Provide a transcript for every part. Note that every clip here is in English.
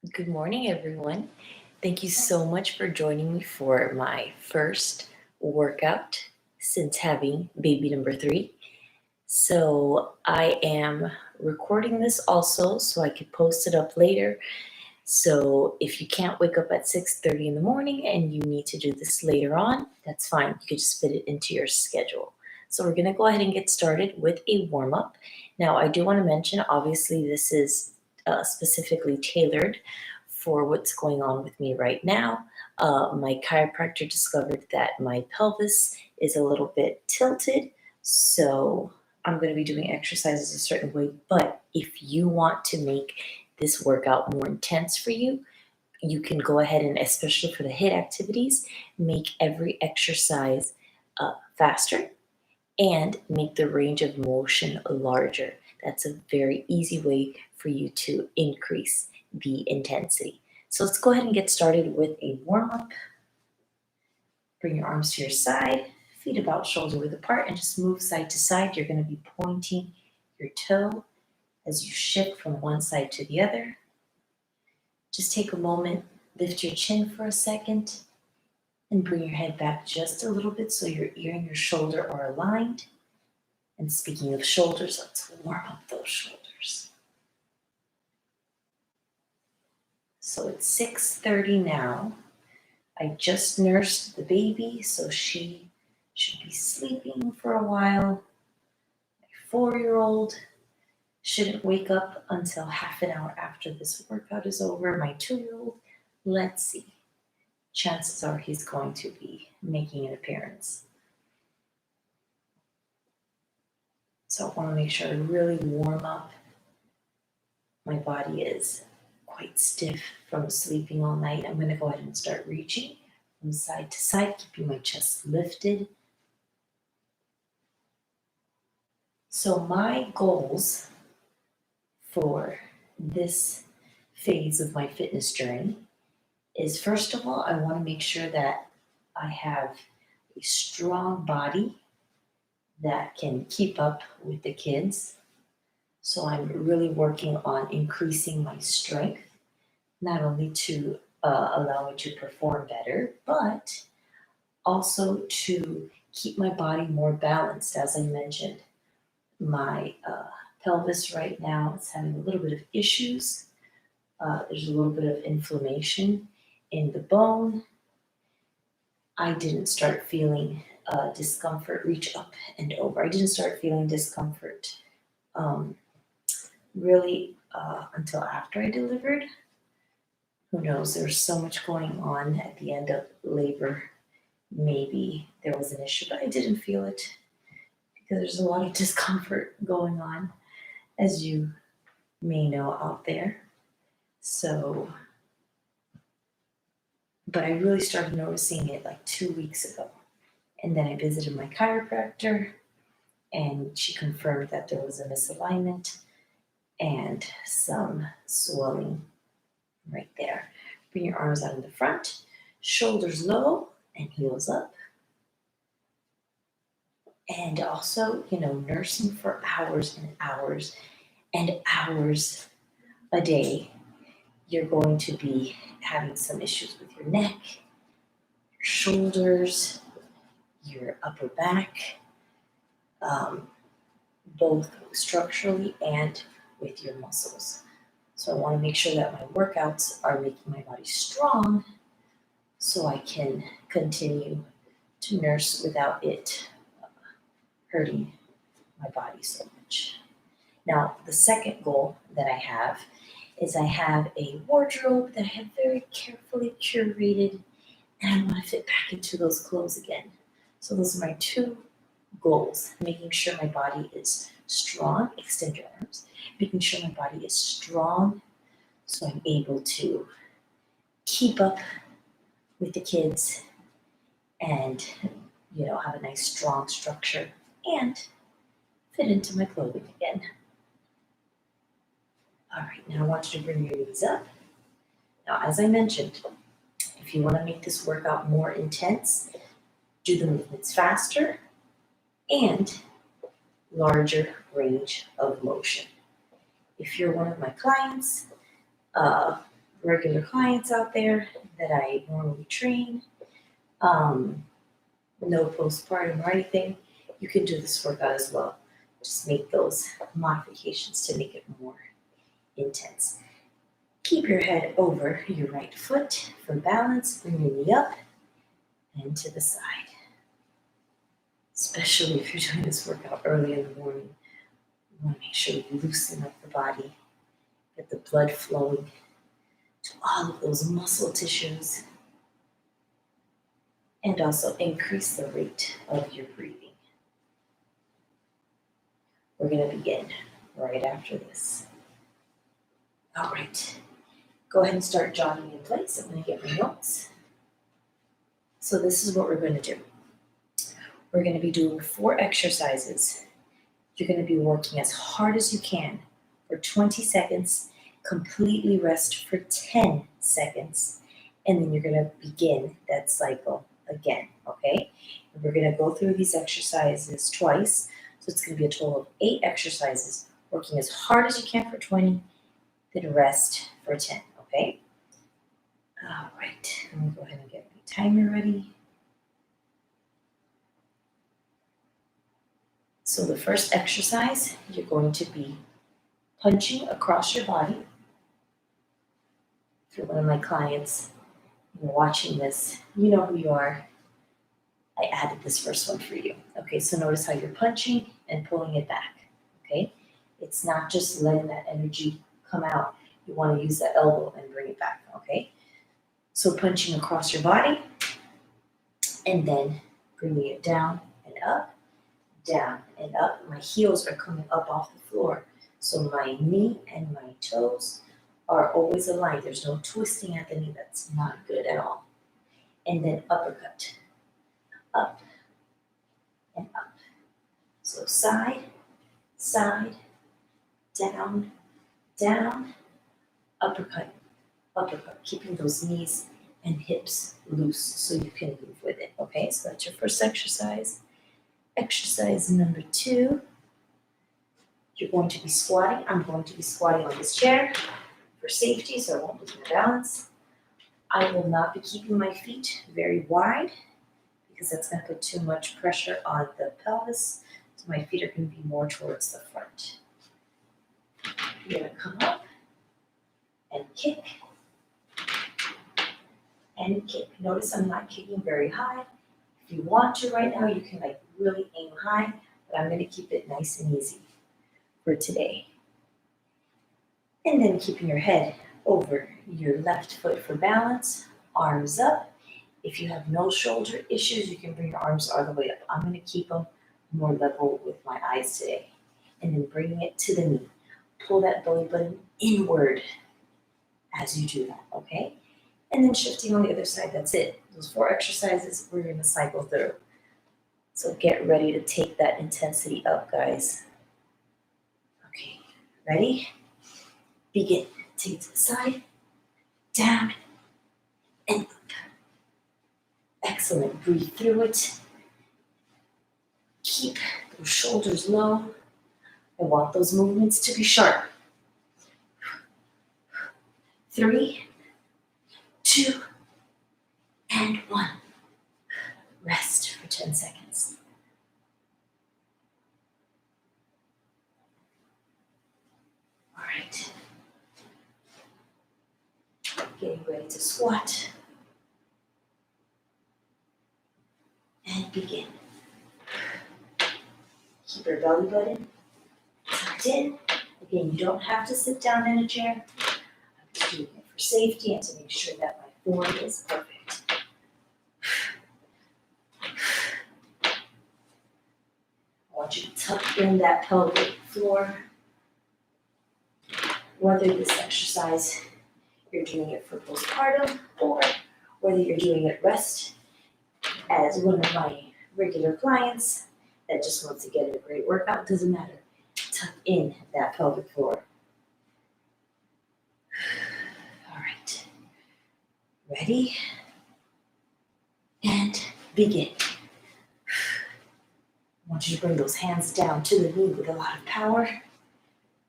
Good morning, everyone. Thank you so much for joining me for my first workout since having baby number three. So, I am recording this also so I could post it up later. So, if you can't wake up at 6:30 in the morning and you need to do this later on, that's fine. You could just fit it into your schedule. So, we're going to go ahead and get started with a warm up. Now, I do want to mention obviously, this is specifically tailored for what's going on with me right now. My chiropractor discovered that my pelvis is a little bit tilted, so I'm going to be doing exercises a certain way. But if you want to make this workout more intense for you, you can go ahead and, especially for the HIIT activities, make every exercise faster and make the range of motion larger. That's a very easy way for you to increase the intensity. So let's go ahead and get started with a warm up. Bring your arms to your side, feet about shoulder width apart, and just move side to side. You're going to be pointing your toe as you shift from one side to the other. Just take a moment, lift your chin for a second, and bring your head back just a little bit so your ear and your shoulder are aligned. And speaking of shoulders, let's warm up those shoulders. So it's 6:30 now. I just nursed the baby, so she should be sleeping for a while. My 4-year-old shouldn't wake up until half an hour after this workout is over. My 2-year-old, let's see. Chances are he's going to be making an appearance. So I want to make sure I really warm up. My body is quite stiff from sleeping all night. I'm going to go ahead and start reaching from side to side, keeping my chest lifted. So my goals for this phase of my fitness journey is, first of all, I want to make sure that I have a strong body that can keep up with the kids. So I'm really working on increasing my strength, not only to allow me to perform better, but also to keep my body more balanced. As I mentioned, my pelvis right now is having a little bit of issues. There's a little bit of inflammation in the bone. I didn't start feeling discomfort, reach up and over. I didn't start feeling discomfort really until after I delivered. Who knows? There's so much going on at the end of labor. Maybe there was an issue, but I didn't feel it because there's a lot of discomfort going on, as you may know out there. So, but I really started noticing it like 2 weeks ago. And then I visited my chiropractor, and she confirmed that there was a misalignment and some swelling right there. Bring your arms out in the front, shoulders low and heels up. And also, nursing for hours and hours and hours a day, you're going to be having some issues with your neck, your shoulders, your upper back, both structurally and with your muscles. So I want to make sure that my workouts are making my body strong so I can continue to nurse without it hurting my body so much. Now, the second goal that I have is I have a wardrobe that I have very carefully curated, and I want to fit back into those clothes again. So those are my two goals: making sure my body is strong, extend your arms, making sure my body is strong so I'm able to keep up with the kids and, have a nice strong structure and fit into my clothing again. All right, now I want you to bring your knees up. Now, as I mentioned, if you want to make this workout more intense, do the movements faster and larger range of motion. If you're one of my clients, regular clients out there that I normally train, no postpartum or anything, you can do this workout as well. Just make those modifications to make it more intense. Keep your head over your right foot for balance. Bring your knee up and to the side. Especially if you're doing this workout early in the morning, you want to make sure you loosen up the body, get the blood flowing to all of those muscle tissues, and also increase the rate of your breathing. We're going to begin right after this. All right, go ahead and start jogging in place. I'm going to get my notes. So this is what we're going to do. We're going to be doing 4 exercises. You're going to be working as hard as you can for 20 seconds, completely rest for 10 seconds, and then you're going to begin that cycle again, okay? And we're going to go through these exercises twice, so it's going to be a total of 8 exercises, working as hard as you can for 20, then rest for 10, okay? All right, let me go ahead and get my timer ready. So the first exercise, you're going to be punching across your body. If you're one of my clients, you're watching this, you know who you are. I added this first one for you. Okay, so notice how you're punching and pulling it back, okay? It's not just letting that energy come out. You want to use that elbow and bring it back, okay? So punching across your body and then bringing it down and up, down and up. My heels are coming up off the floor. So my knee and my toes are always aligned. There's no twisting at the knee. That's not good at all. And then uppercut. Up and up. So side, side, down, down, uppercut, uppercut. Keeping those knees and hips loose so you can move with it. Okay, so that's your first exercise. Exercise number 2. You're going to be squatting. I'm going to be squatting on this chair for safety so I won't lose my balance. I will not be keeping my feet very wide because that's going to put too much pressure on the pelvis. So my feet are going to be more towards the front. You're going to come up and kick and kick. Notice I'm not kicking very high. If you want to right now, you can really aim high, but I'm going to keep it nice and easy for today. And then keeping your head over your left foot for balance, arms up. If you have no shoulder issues, you can bring your arms all the way up. I'm going to keep them more level with my eyes today. And then bringing it to the knee. Pull that belly button inward as you do that, okay? And then shifting on the other side, that's it. Those 4 exercises, we're going to cycle through. So get ready to take that intensity up, guys. Okay, ready? Begin. Take it to the side, down, and up. Excellent. Breathe through it. Keep those shoulders low. I want those movements to be sharp. 3, 2, and 1. Rest for 10 seconds. All right. Getting ready to squat. And begin. Keep your belly button tucked in. Again, you don't have to sit down in a chair. I'm just doing it for safety and to make sure that my form is perfect. I want you to tuck in that pelvic floor. Whether this exercise, you're doing it for postpartum or whether you're doing it rest as one of my regular clients that just wants to get a great workout, doesn't matter. Tuck in that pelvic floor. All right. Ready? And begin. I want you to bring those hands down to the knee with a lot of power,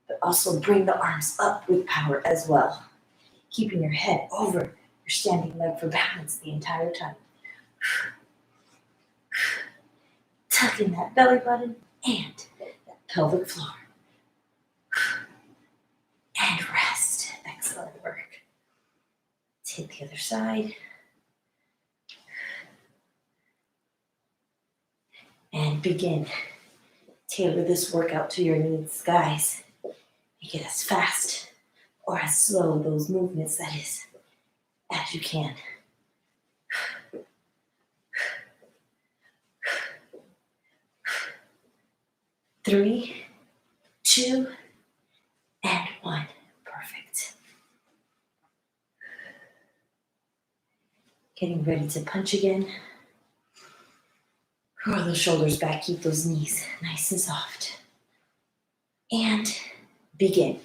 but also bring the arms up with power as well. keeping your head over your standing leg for balance the entire time. Tucking that belly button and that pelvic floor. And rest. Excellent work. Take the other side. And begin. Tailor this workout to your needs, guys. Make it as fast or as slow, those movements, that is, as you can. 3, 2, and 1. Perfect. Getting ready to punch again. Roll those shoulders back, keep those knees nice and soft. And begin.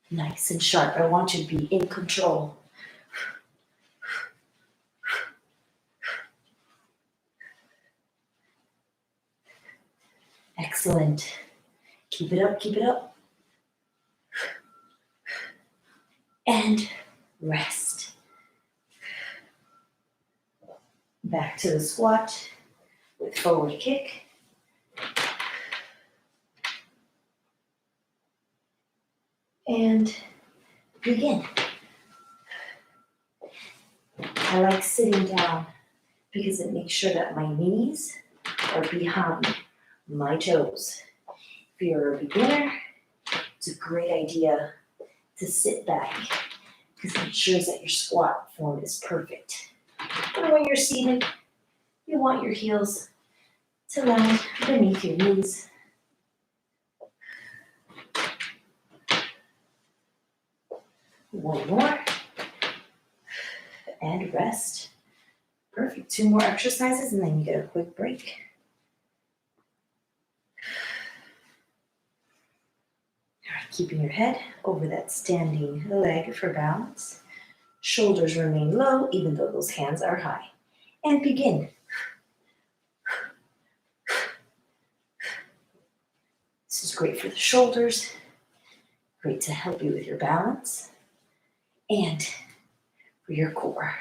Nice and sharp. I want you to be in control. Excellent. Keep it up, keep it up. And rest. Back to the squat with forward kick. And begin. I like sitting down because it makes sure that my knees are behind my toes. If you're a beginner, it's a great idea to sit back because it ensures that your squat form is perfect. But when you're seated, you want your heels to land beneath your knees. One more. And rest. Perfect. 2 more exercises and then you get a quick break. All right, keeping your head over that standing leg for balance. Shoulders remain low even though those hands are high. And begin. This is great for the shoulders. Great to help you with your balance. And for your core.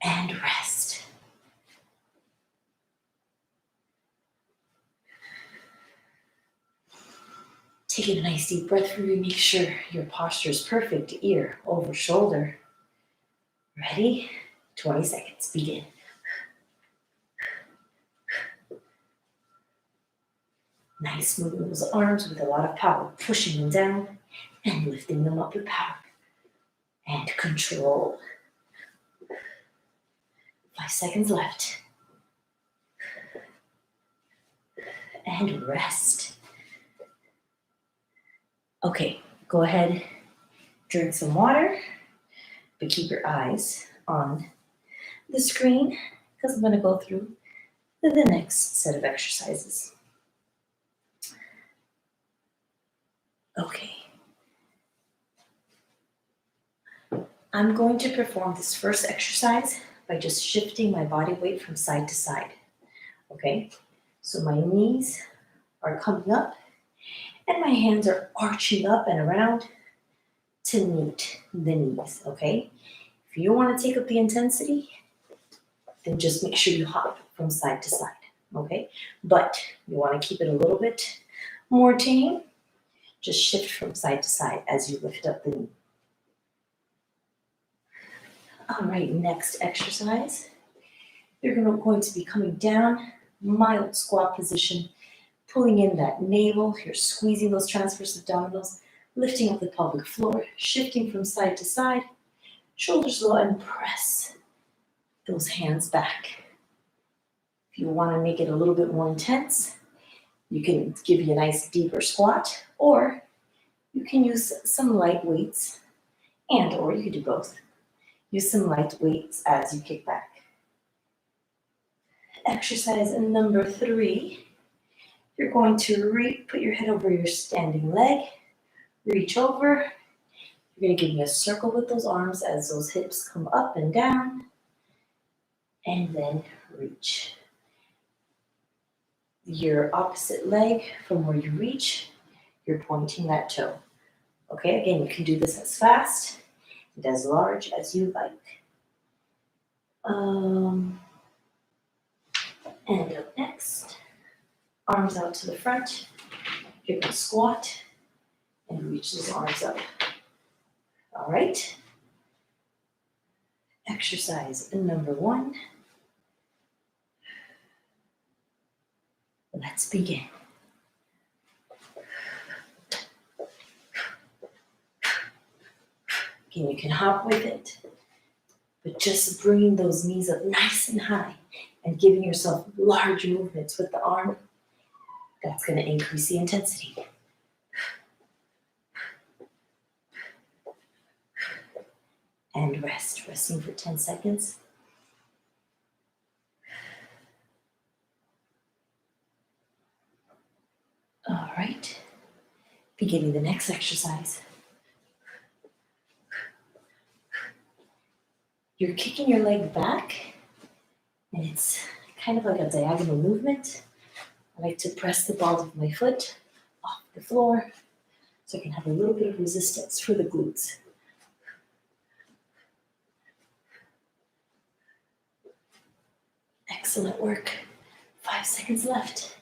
And rest. Taking a nice deep breath through, make sure your posture is perfect, ear over shoulder. Ready? 20 seconds, begin. Nice, moving those arms with a lot of power, pushing them down and lifting them up with power. And control. 5 seconds left. And rest. Okay, go ahead, drink some water, but keep your eyes on the screen because I'm going to go through the next set of exercises. Okay. I'm going to perform this first exercise by just shifting my body weight from side to side. Okay? So my knees are coming up and my hands are arching up and around to meet the knees. Okay? If you want to take up the intensity, then just make sure you hop from side to side. Okay? But you want to keep it a little bit more tame. Just shift from side to side as you lift up the knee. All right, next exercise. You're going to be coming down, mild squat position, pulling in that navel. You're squeezing those transverse abdominals, lifting up the pelvic floor, shifting from side to side, shoulders low, and press those hands back. If you want to make it a little bit more intense, you can give you a nice deeper squat, or you can use some light weights, or you can do both. Use some light weights as you kick back. Exercise number 3. You're going to put your head over your standing leg, reach over. You're going to give me a circle with those arms as those hips come up and down. and then reach. Your opposite leg from where you reach, you're pointing that toe. Okay, again, you can do this as fast and as large as you like. And up next, arms out to the front. You're going to squat and reach those arms up. All right. Exercise number 1. Let's begin. Again, you can hop with it, but just bringing those knees up nice and high and giving yourself large movements with the arm, that's going to increase the intensity. And rest, resting for 10 seconds. All right, beginning the next exercise. You're kicking your leg back, and it's kind of like a diagonal movement. I like to press the ball of my foot off the floor so I can have a little bit of resistance for the glutes. Excellent work. 5 seconds left.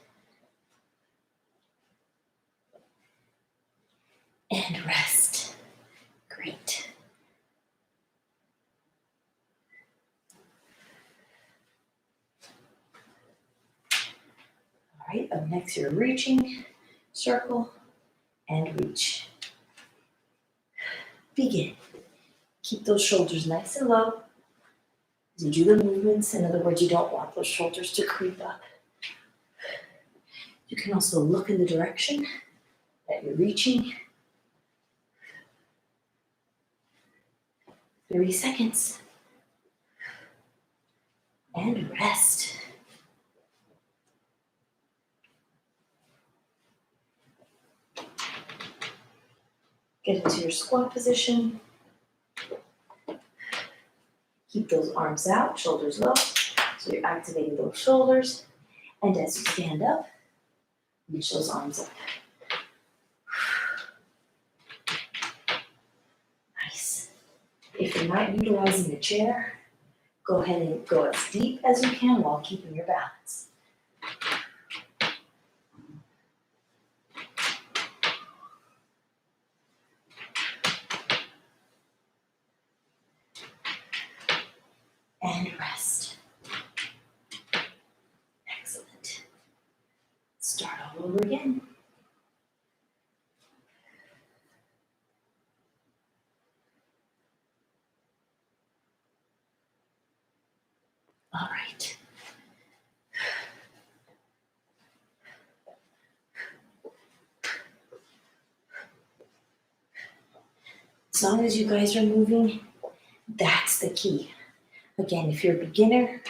And rest. Great. All right, up next you're reaching, circle, and reach. Begin. Keep those shoulders nice and low. As you do the movements, in other words, you don't want those shoulders to creep up. You can also look in the direction that you're reaching. 30 seconds. And rest. Get into your squat position. Keep those arms out, shoulders low. So you're activating those shoulders. And as you stand up, reach those arms up. Nice. If you're not utilizing the chair, go ahead and go as deep as you can while keeping your balance. And rest. Excellent. Start all over again. All right. As long as you guys are moving, that's the key. Again, if you're a beginner,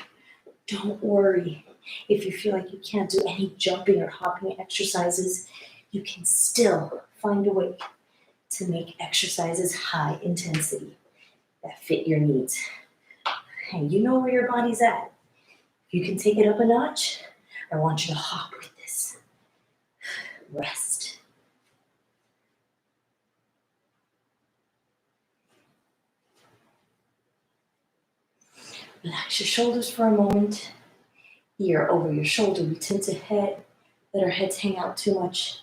don't worry. If you feel like you can't do any jumping or hopping exercises, you can still find a way to make exercises high intensity that fit your needs. And you know where your body's at. If you can take it up a notch, I want you to hop with this. Rest. Relax your shoulders for a moment. Ear over your shoulder. We tend to let our heads hang out too much.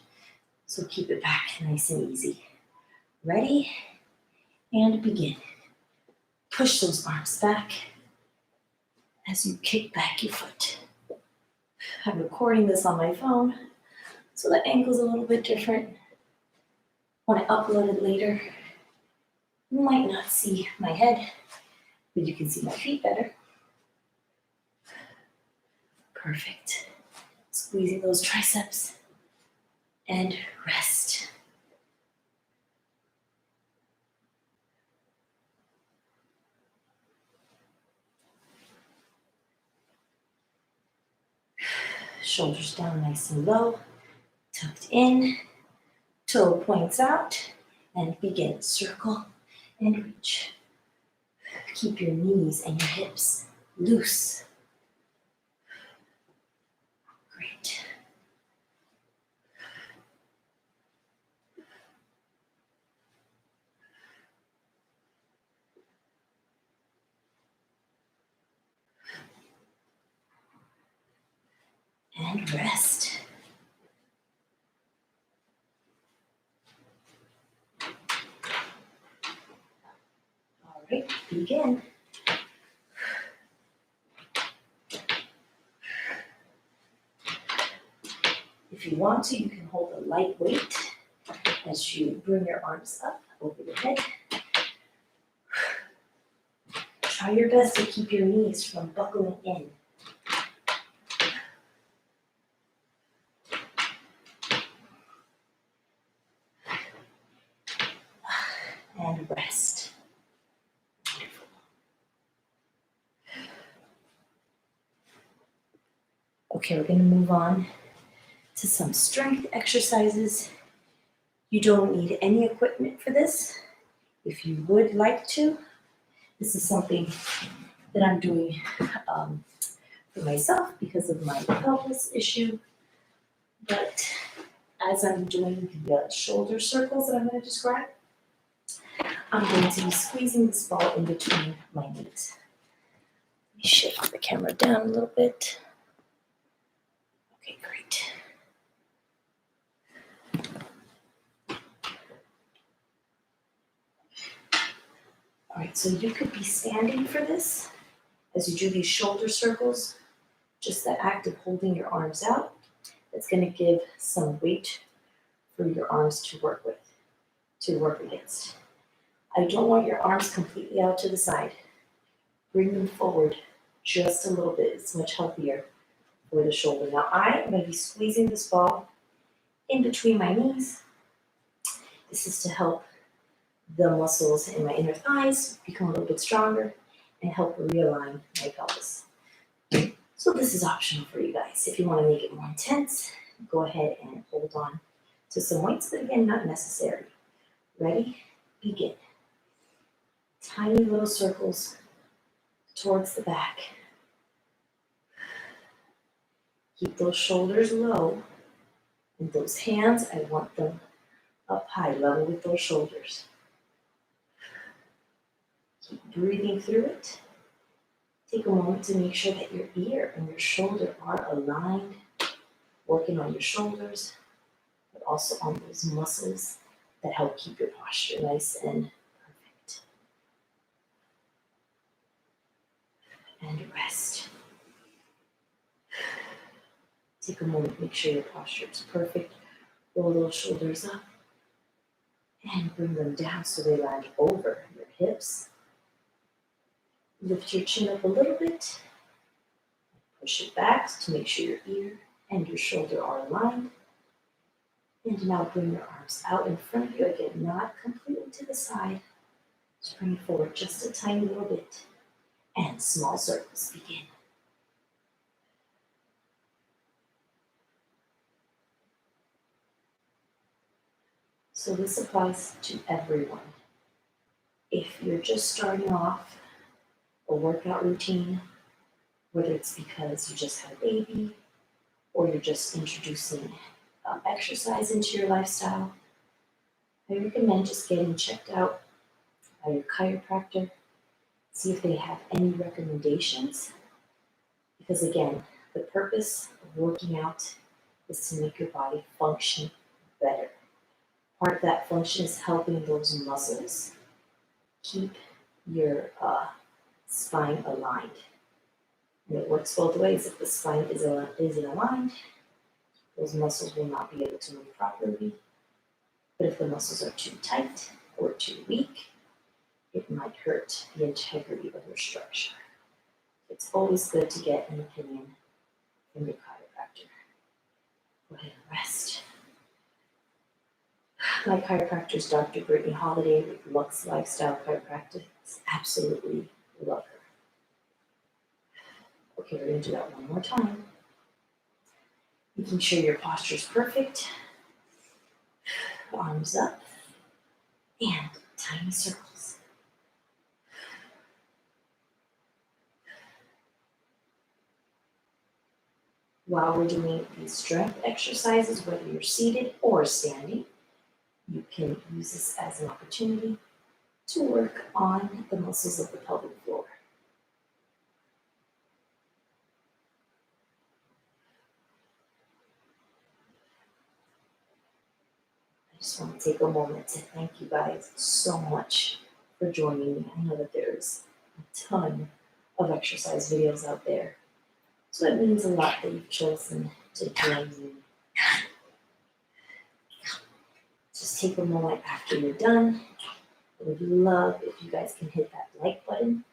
So keep it back nice and easy. Ready? And begin. Push those arms back as you kick back your foot. I'm recording this on my phone, so the angle's a little bit different. When I upload it later, you might not see my head, but you can see my feet better. Perfect. Squeezing those triceps and rest. Shoulders down nice and low, tucked in, toe points out, and begin. Circle and reach. Keep your knees and your hips loose. and rest. All right, begin. If you want to, you can hold a light weight as you bring your arms up over your head. Try your best to keep your knees from buckling in. And rest. Wonderful. Okay, we're going to move on to some strength exercises. You don't need any equipment for this. If you would like to, this is something that I'm doing for myself because of my pelvis issue. But as I'm doing the shoulder circles that I'm going to describe, I'm going to be squeezing this ball in between my knees. Let me shift the camera down a little bit. Okay, great. All right, so you could be standing for this as you do these shoulder circles, just that act of holding your arms out. It's going to give some weight for your arms to work with, to work against. I don't want your arms completely out to the side. Bring them forward just a little bit. It's much healthier for the shoulder. Now I am going to be squeezing this ball in between my knees. This is to help the muscles in my inner thighs become a little bit stronger and help realign my pelvis. So this is optional for you guys. If you want to make it more intense, go ahead and hold on to some weights, but again, not necessary. Ready? Begin. Tiny little circles towards the back. Keep those shoulders low, and those hands, I want them up high, level with those shoulders. Keep breathing through it. Take a moment to make sure that your ear and your shoulder are aligned, working on your shoulders, but also on those muscles that help keep your posture nice and perfect. And rest. Take a moment, make sure your posture is perfect. Roll those shoulders up and bring them down so they land over your hips. Lift your chin up a little bit. Push it back to make sure your ear and your shoulder are aligned. And now bring your arms out in front of you. Again, not completely to the side. Just bring it forward just a tiny little bit. And small circles begin. So this applies to everyone. If you're just starting off a workout routine, whether it's because you just had a baby or you're just introducing exercise into your lifestyle, I recommend just getting checked out by your chiropractor, see if they have any recommendations. Because again, the purpose of working out is to make your body function better. Part of that function is helping those muscles keep your spine aligned. And it works both ways. If the spine isn't aligned, those muscles will not be able to move properly. But if the muscles are too tight or too weak, it might hurt the integrity of your structure. It's always good to get an opinion from your chiropractor. Go ahead and rest. My chiropractor is Dr. Brittany Holiday with Lux Lifestyle Chiropractic. Absolutely love her. Okay, we're going to do that one more time. Making sure your posture is perfect. Arms up. And tiny circles. While we're doing these strength exercises, whether you're seated or standing, you can use this as an opportunity to work on the muscles of the pelvic floor. I just want to take a moment to thank you guys so much for joining me. I know that there's a ton of exercise videos out there, so it means a lot that you've chosen to join me. Just take a moment after you're done. I would love if you guys can hit that like button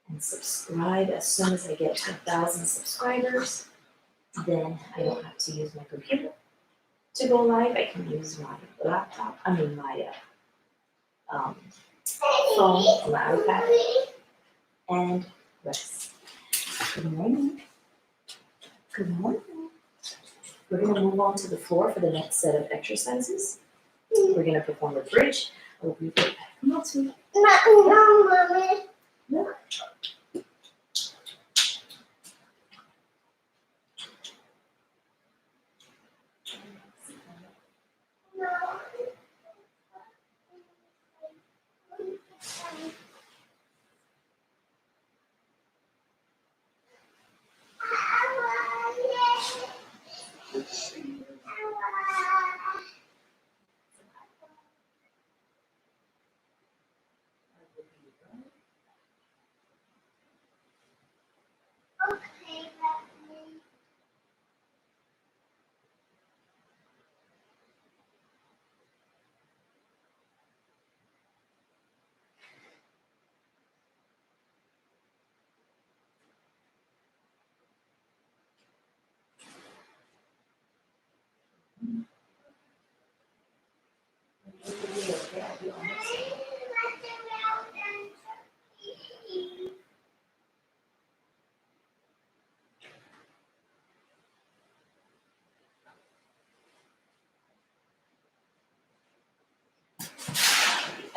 and subscribe as soon as I get to 1,000 subscribers. Then I don't have to use my computer to go live. I can use my laptop, my phone or my iPad and rest. Good morning. Good morning. We're going to move on to the floor for the next set of exercises. We're going to perform the bridge. I'll be right back. Come on, sweetie. No, Mommy. No.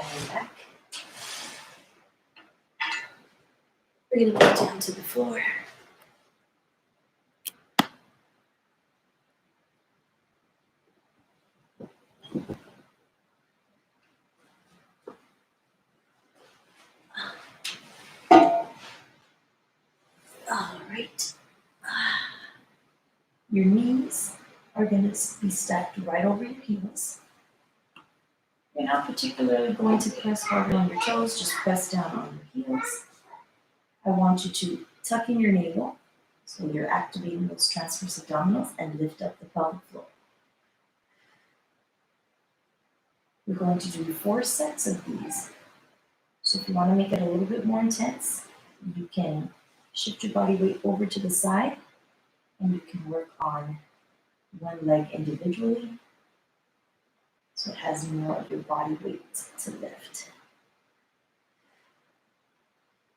And back. We're going to go down to the floor. All right. Your knees are going to be stacked right over your heels. You're not particularly going to press hard on your toes, just press down on your heels. I want you to tuck in your navel so you're activating those transverse abdominals and lift up the pelvic floor. We're going to do 4 sets of these. So if you want to make it a little bit more intense, you can shift your body weight over to the side and you can work on one leg individually so it has more of your body weight to lift.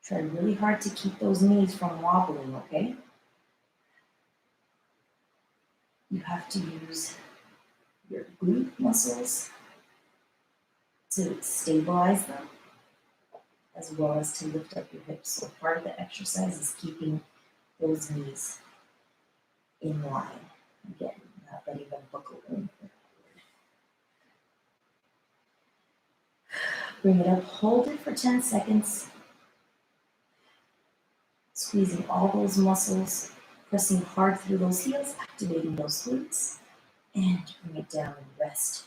Try really hard to keep those knees from wobbling, okay? You have to use your glute muscles to stabilize them, as well as to lift up your hips. So part of the exercise is keeping those knees in line. Again, not letting them buckle in. Bring it up, hold it for 10 seconds. Squeezing all those muscles, pressing hard through those heels, activating those glutes, and bring it down and rest.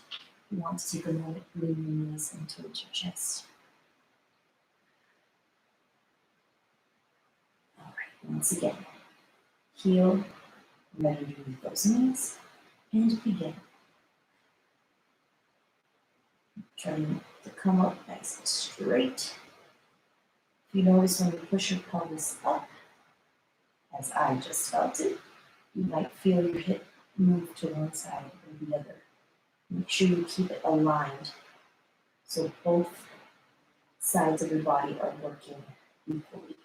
You want to take a moment, bring your knees in towards your chest. All right, once again, heel right underneath those knees, and begin. Trying to come up nice and straight. If you notice when you push your pelvis up, as I just felt it, you might feel your hip move to one side or the other. Make sure you keep it aligned so both sides of your body are working equally.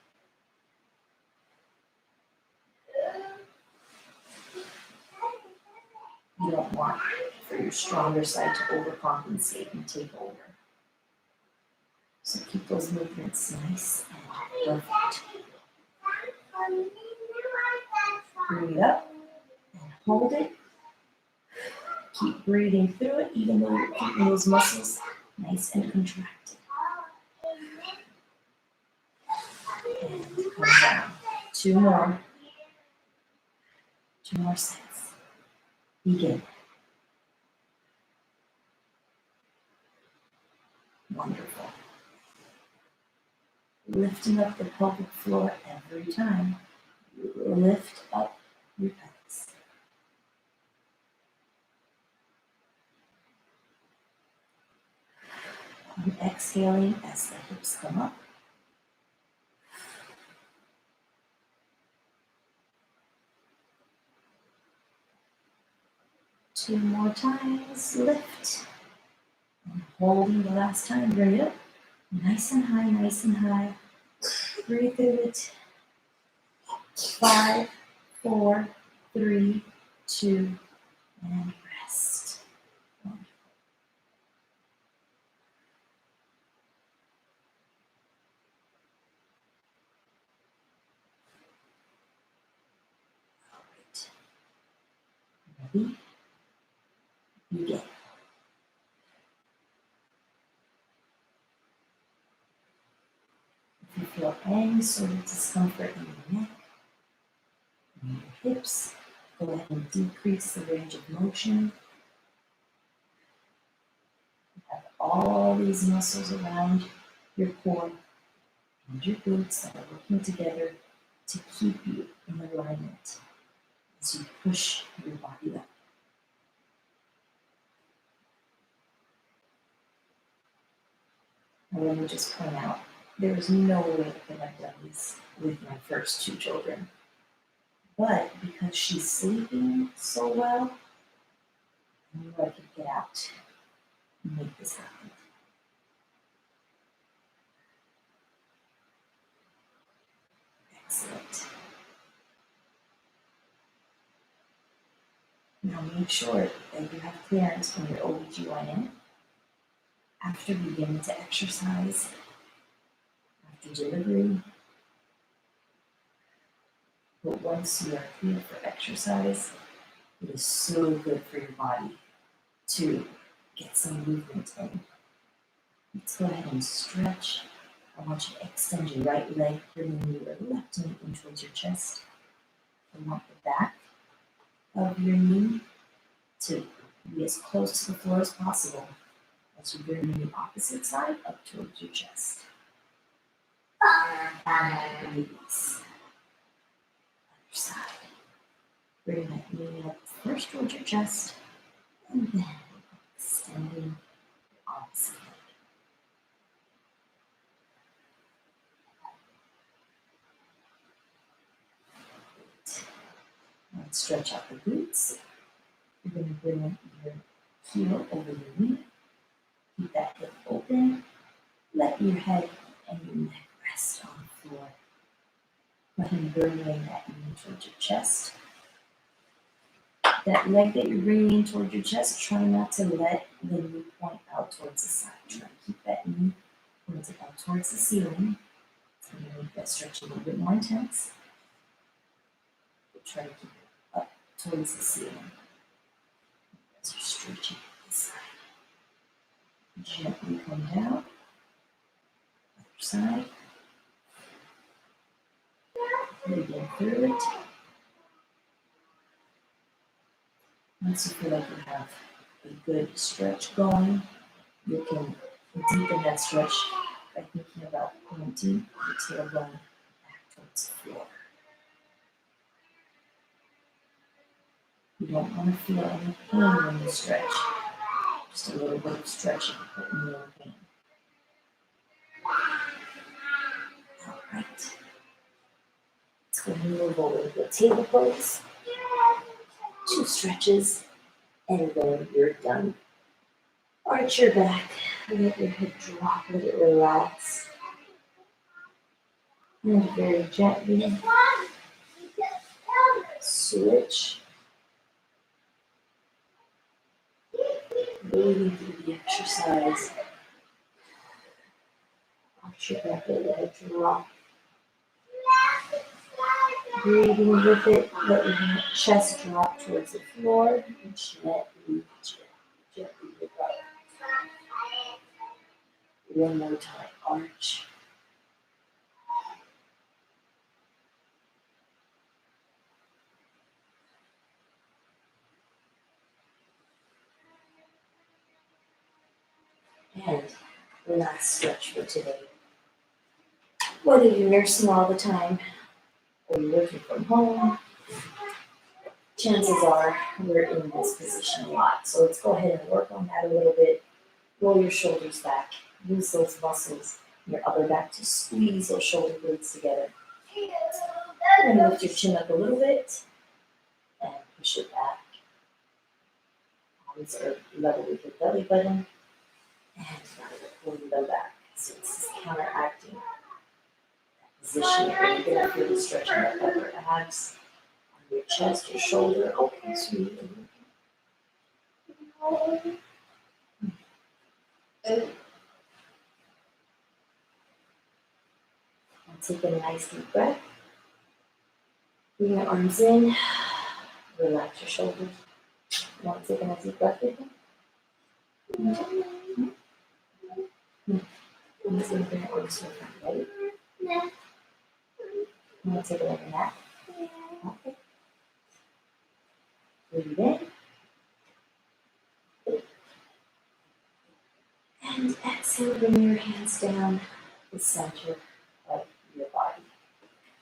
You don't want for your stronger side to overcompensate and take over. So keep those movements nice and perfect. Bring it up and hold it. Keep breathing through it, even though you're keeping those muscles nice and contracted. And come down. 2 more. 2 more sets. Begin. Wonderful. Lifting up the pelvic floor every time. Lift up your pelvis. And exhaling as the hips come up. Two more times, lift. And holding the last time, bring it up. Nice and high, nice and high. Breathe through it. 5, 4, 3, 2, and rest. Wonderful. All right. Ready? Begin. If you feel any sort of discomfort in your neck, in your hips, go ahead and decrease the range of motion. You have all these muscles around your core and your glutes that are working together to keep you in alignment as you push your body up. And let me just point out, there is no way I could have done this with my first two children. But because she's sleeping so well, I knew I could get out and make this happen. Excellent. Now make sure that you have clearance from your OBGYN after beginning to exercise, after delivery. But once you are clear for exercise, it is so good for your body to get some movement in. Let's go ahead and stretch. I want you to extend your right leg, bringing your left knee in towards your chest. I want the back of your knee to be as close to the floor as possible as you bring the opposite side up towards your chest. Release. Other side. Bring that knee up first towards your chest, and then extending the opposite leg. Let's stretch out the glutes. You're going to bring your heel over your knee. Keep that hip open. Let your head and your neck rest on the floor. Go ahead and bring that knee towards your chest. That leg that you're bringing in towards your chest, try not to let the knee point out towards the side. Try to keep that knee pointed out towards the ceiling. It's going to make that stretch a little bit more intense. But try to keep it up towards the ceiling as you're stretching this side. Gently come down. Other side. Breathe through it. Once you feel like you have a good stretch going, you can deepen that stretch by thinking about pointing your tailbone back towards the floor. You don't want to feel any pain when you stretch. Just a little bit of stretching, but no pain. All right. Let's go ahead and move over to the table pose. 2 stretches, and then you're done. Arch your back, let your head drop, let it relax. And very gently switch. Breathing through the exercise. Arch your back, let your head drop. Breathing with it, let your chest drop towards the floor. And gently lift up. One more time, arch. And last stretch for today. Whether you're nursing all the time or you're working from home, chances are we're in this position a lot. So let's go ahead and work on that a little bit. Roll your shoulders back. Use those muscles in your upper back to squeeze those shoulder blades together. And lift your chin up a little bit and push it back. Arms are level with your belly button. And now we're pulling them back. So this is counteracting that position. You're going to feel the stretch in your upper abs, on your chest, your shoulder. Okay, sweetie. And take a nice deep breath. Bring your arms in. Relax your shoulders. Now take a nice deep breath with me. I'm just going to bring your arms to the front. Ready? I'm going to take a look at that. Okay. Breathe in. And exhale, bring your hands down the center of your body.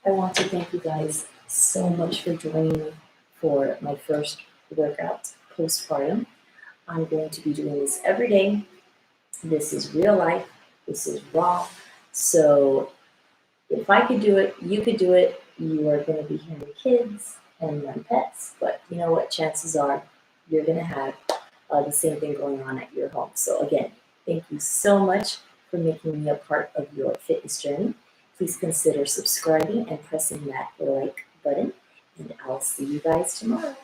I want to thank you guys so much for joining me for my first workout postpartum. I'm going to be doing this every day. This is real life. This is raw. So if I could do it, you could do it. You are going to be hearing kids and young pets. But you know what? Chances are you're going to have the same thing going on at your home. So again, thank you so much for making me a part of your fitness journey. Please consider subscribing and pressing that like button. And I'll see you guys tomorrow.